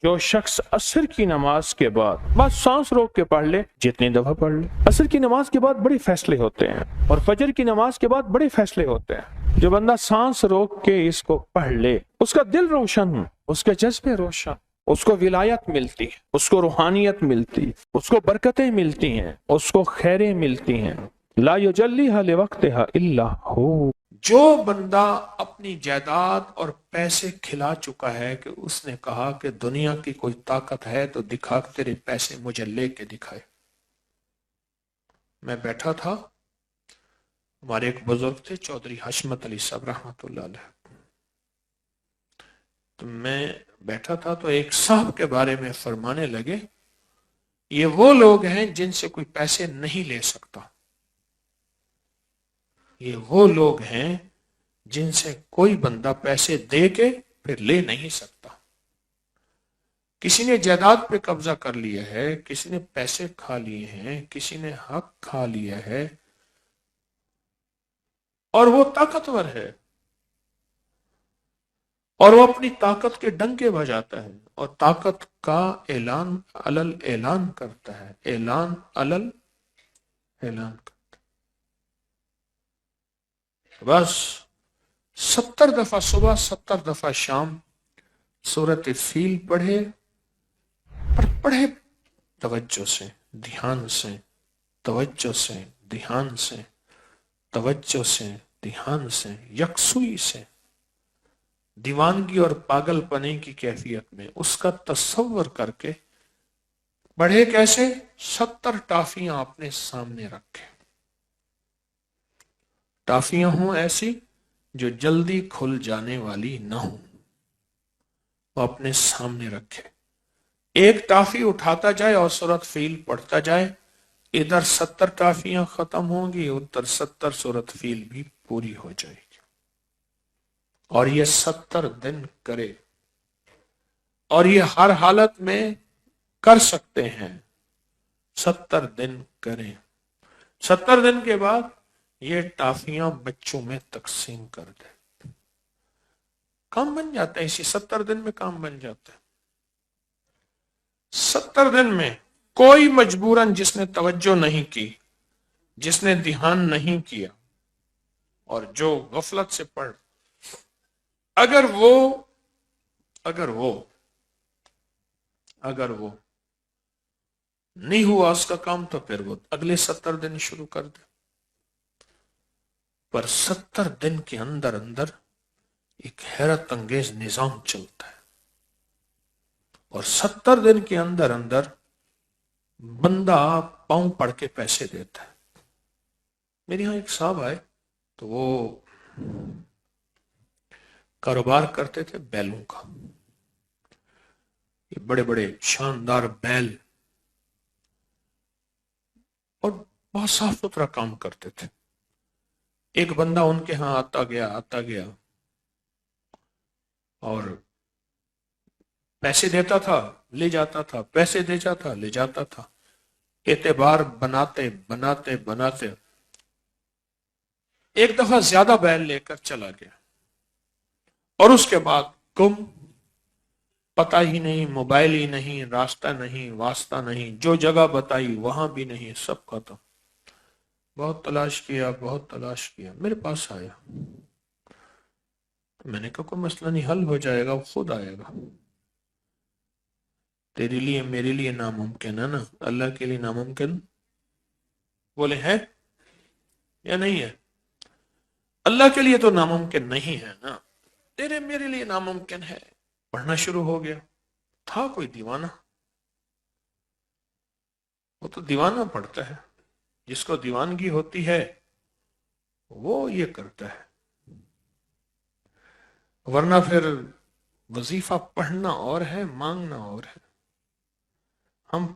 جو شخص عصر کی نماز کے بعد بس سانس روک کے پڑھ لے، جتنی دفعہ پڑھ لے۔ عصر کی نماز کے بعد بڑے فیصلے ہوتے ہیں اور فجر کی نماز کے بعد بڑے فیصلے ہوتے ہیں۔ جو بندہ سانس روک کے اس کو پڑھ لے، اس کا دل روشن، اس کے جذبے روشن، اس کو ولایت ملتی ہے، اس کو روحانیت ملتی ہے، اس کو برکتیں ملتی ہیں، اس کو خیریں ملتی ہیں۔ لا یجلیھا لوقتھا الا ہو۔ جو بندہ اپنی جائیداد اور پیسے کھلا چکا ہے کہ اس نے کہا کہ دنیا کی کوئی طاقت ہے تو دکھا، تیرے پیسے مجھے لے کے دکھائے۔ میں بیٹھا تھا، ہمارے ایک بزرگ تھے چودھری حشمت علی صاحب رحمۃ اللہ علیہ، تو میں بیٹھا تھا تو ایک صاحب کے بارے میں فرمانے لگے، یہ وہ لوگ ہیں جن سے کوئی پیسے نہیں لے سکتا، یہ وہ لوگ ہیں جن سے کوئی بندہ پیسے دے کے پھر لے نہیں سکتا۔ کسی نے جائیداد پہ قبضہ کر لیا ہے، کسی نے پیسے کھا لیے ہیں، کسی نے حق کھا لیا ہے اور وہ طاقتور ہے اور وہ اپنی طاقت کے ڈنکے بجاتا ہے اور طاقت کا اعلان علل اعلان کرتا ہے، اعلان علل اعلان کرتا ہے۔ بس 70 دفعہ صبح 70 دفعہ شام سورۃ فیل پڑھے، پر پڑھے توجہ سے، دھیان سے، توجہ سے، دھیان سے، توجہ سے، دھیان سے، یکسوئی سے، دیوانگی اور پاگل پنے کی کیفیت میں اس کا تصور کر کے پڑھے۔ کیسے؟ 70 ٹافیاں اپنے سامنے رکھے، ٹافیاں ہوں ایسی جو جلدی کھل جانے والی نہ ہوں، وہ اپنے سامنے رکھے، ایک ٹافی اٹھاتا جائے اور سورۃ فیل پڑھتا جائے، ادھر 70 ٹافیاں ختم ہوں گی، ادھر 70 سورۃ فیل بھی پوری ہو جائے گی، اور یہ 70 دن کرے، اور یہ ہر حالت میں کر سکتے ہیں۔ 70 دن کریں، 70 دن کے بعد یہ ٹافیاں بچوں میں تقسیم کر دیں، کام بن جاتا ہے، اسی 70 دن میں کام بن جاتا ہے۔ 70 دن میں کوئی مجبوراً جس نے توجہ نہیں کی، جس نے دھیان نہیں کیا اور جو غفلت سے پڑھ، اگر وہ نہیں ہوا اس کا کام، تو پھر وہ اگلے 70 دن شروع کر دے، پر 70 دن کے اندر اندر ایک حیرت انگیز نظام چلتا ہے، اور 70 دن کے اندر اندر بندہ پاؤں پڑ کے پیسے دیتا ہے۔ میرے یہاں ایک صاحب آئے تو وہ کاروبار کرتے تھے بیلوں کا، یہ بڑے بڑے شاندار بیل، اور بہت صاف ستھرا کام کرتے تھے۔ ایک بندہ ان کے ہاں آتا گیا اور پیسے دیتا تھا، لے جاتا تھا، پیسے دے جاتا، لے جاتا تھا، اعتبار بناتے بناتے بناتے ایک دفعہ زیادہ بیل لے کر چلا گیا، اور اس کے بعد گم، پتہ ہی نہیں، موبائل ہی نہیں، راستہ نہیں، واسطہ نہیں، جو جگہ بتائی وہاں بھی نہیں، سب ختم۔ بہت تلاش کیا، بہت تلاش کیا، میرے پاس آیا، میں نے کہا کوئی مسئلہ نہیں، حل ہو جائے گا، وہ خود آئے گا۔ تیرے لیے میرے لیے ناممکن ہے نا، اللہ کے لیے ناممکن؟ بولے ہے یا نہیں ہے؟ اللہ کے لیے تو ناممکن نہیں ہے نا، تیرے میرے لیے ناممکن ہے۔ پڑھنا شروع ہو گیا، تھا کوئی دیوانہ، وہ تو دیوانہ پڑھتا ہے، جس کو دیوانگی ہوتی ہے وہ یہ کرتا ہے، ورنہ پھر وظیفہ پڑھنا اور ہے، مانگنا اور ہے۔ ہم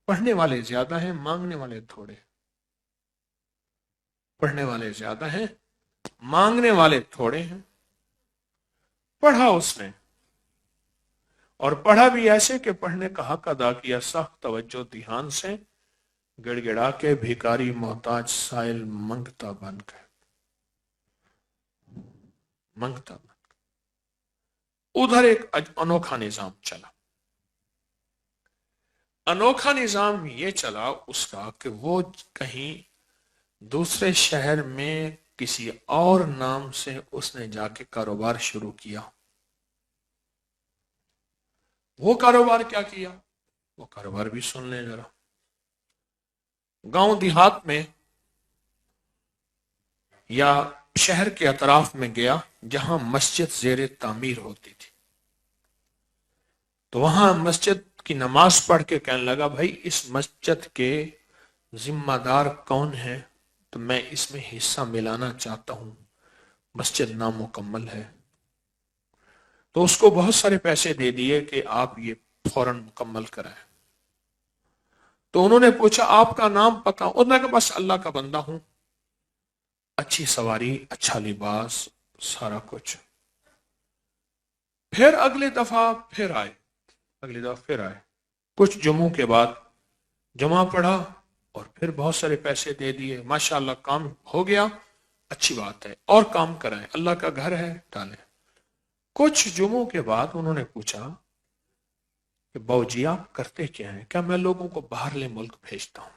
پڑھنے والے زیادہ ہیں، مانگنے والے تھوڑے، پڑھنے والے زیادہ ہیں، مانگنے والے تھوڑے ہیں۔ پڑھا اس نے، اور پڑھا بھی ایسے کہ پڑھنے کا حق ادا کیا، سخت توجہ دھیان سے، گڑ گڑا کے بھیکاری محتاج سائل منگتا بن گئے، منگتا بن گئے۔ ادھر ایک انوکھا نظام چلا. انوکھا نظام یہ چلا اس کا کہ وہ کہیں دوسرے شہر میں کسی اور نام سے اس نے جا کے کاروبار شروع کیا. وہ کاروبار کیا کیا؟ وہ کاروبار بھی سن لیں ذرا. گاؤں دیہات میں یا شہر کے اطراف میں گیا جہاں مسجد زیر تعمیر ہوتی تھی، تو وہاں مسجد کی نماز پڑھ کے کہنے لگا بھائی اس مسجد کے ذمہ دار کون ہے، تو میں اس میں حصہ ملانا چاہتا ہوں، مسجد نامکمل ہے. تو اس کو بہت سارے پیسے دے دیے کہ آپ یہ فوراً مکمل کرائیں. تو انہوں نے پوچھا آپ کا نام پکا؟ انہوں نے کہا بس اللہ کا بندہ ہوں، اچھی سواری، اچھا لباس، سارا کچھ. پھر اگلی دفعہ پھر آئے کچھ جمعوں کے بعد، جمعہ پڑھا اور پھر بہت سارے پیسے دے دیے. ماشاءاللہ کام ہو گیا، اچھی بات ہے، اور کام کرائیں، اللہ کا گھر ہے، ڈالیں. کچھ جمعوں کے بعد انہوں نے پوچھا کہ باؤ جی آپ کرتے کیا ہیں؟ کیا میں لوگوں کو باہرلے ملک بھیجتا ہوں،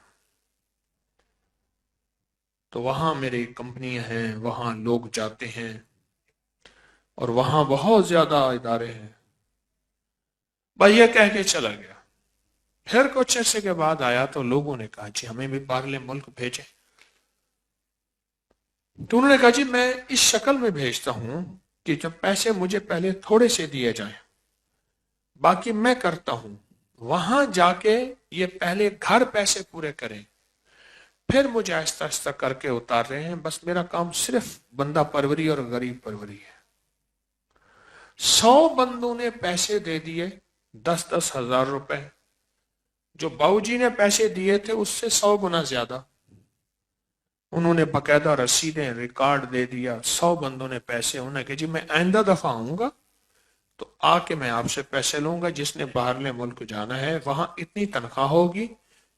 تو وہاں میری کمپنیاں ہیں، وہاں لوگ جاتے ہیں اور وہاں بہت زیادہ ادارے ہیں. بھائی یہ کہہ کے چلا گیا. پھر کچھ عرصے کے بعد آیا تو لوگوں نے کہا جی ہمیں بھی باہرلے ملک بھیجیں. تو انہوں نے کہا جی میں اس شکل میں بھیجتا ہوں کہ جب پیسے مجھے پہلے تھوڑے سے دیے جائیں، باقی میں کرتا ہوں، وہاں جا کے یہ پہلے گھر پیسے پورے کریں، پھر مجھے آہستہ آہستہ کر کے اتار رہے ہیں. بس میرا کام صرف بندہ پروری اور غریب پروری ہے. 100 بندوں نے پیسے دے دیے، 10,000 روپے. جو باؤ جی نے پیسے دیے تھے اس سے 100 گنا زیادہ. انہوں نے باقاعدہ رسیدیں، ریکارڈ دے دیا. 100 بندوں نے پیسے. انہوں نے کہا جی میں آئندہ دفعہ آؤں گا تو آ کے میں آپ سے پیسے لوں گا. جس نے باہرلے ملک جانا ہے وہاں اتنی تنخواہ ہوگی،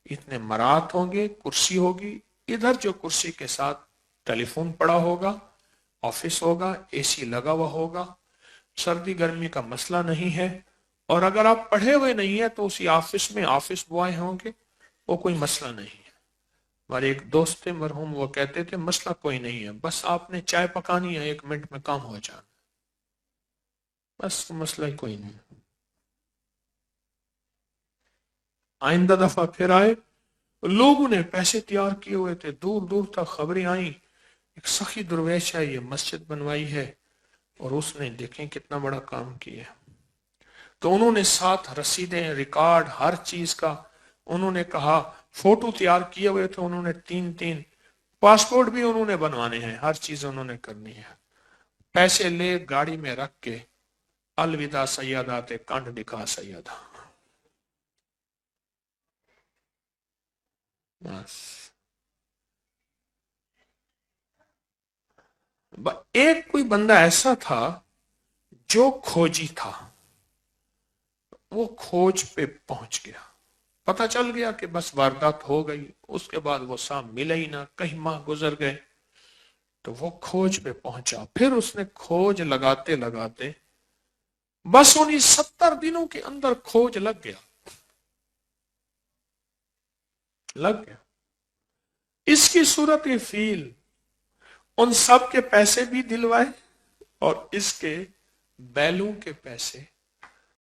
اتنے مرات ہوں گے، کرسی ہوگی. ادھر جو کرسی کے ساتھ ٹیلی فون پڑا ہوگا، آفس ہوگا، اے سی لگا ہوا ہوگا، سردی گرمی کا مسئلہ نہیں ہے. اور اگر آپ پڑھے ہوئے نہیں ہیں تو اسی آفس میں آفس بوائے ہوں گے، وہ کوئی مسئلہ نہیں ہے. ہمارے ایک دوست تھے مرحوم، وہ کہتے تھے مسئلہ کوئی نہیں ہے، بس آپ نے چائے پکانی ہے، 1 منٹ میں کام ہو جانا، بس مسئلہ ہی کوئی نہیں. آئندہ دفعہ پھر آئے، لوگوں نے پیسے تیار کیے ہوئے تھے، دور دور تک خبریں آئیں ایک سخی درویش ہے، یہ مسجد بنوائی ہے اور اس نے دیکھیں کتنا بڑا کام کیا. تو انہوں نے ساتھ رسیدیں، ریکارڈ، ہر چیز کا. انہوں نے کہا فوٹو تیار کیے ہوئے تھے، انہوں نے 3 پاسپورٹ بھی انہوں نے بنوانے ہیں، ہر چیز انہوں نے کرنی ہے. پیسے لے گاڑی میں رکھ کے الوداع سیادہ تے کنڈ دکھا سیادہ. بس ایک کوئی بندہ ایسا تھا جو کھوجی تھا، وہ کھوج پہ پہنچ گیا. پتہ چل گیا کہ بس واردات ہو گئی. اس کے بعد وہ صاحب ملا ہی نہ، کئی ماہ گزر گئے تو وہ کھوج پہ پہنچا. پھر اس نے کھوج لگاتے لگاتے بس انہی 70 دنوں کے اندر کھوج لگ گیا. اس کی صورت فیل ان سب کے پیسے بھی دلوائے اور اس کے بیلوں کے پیسے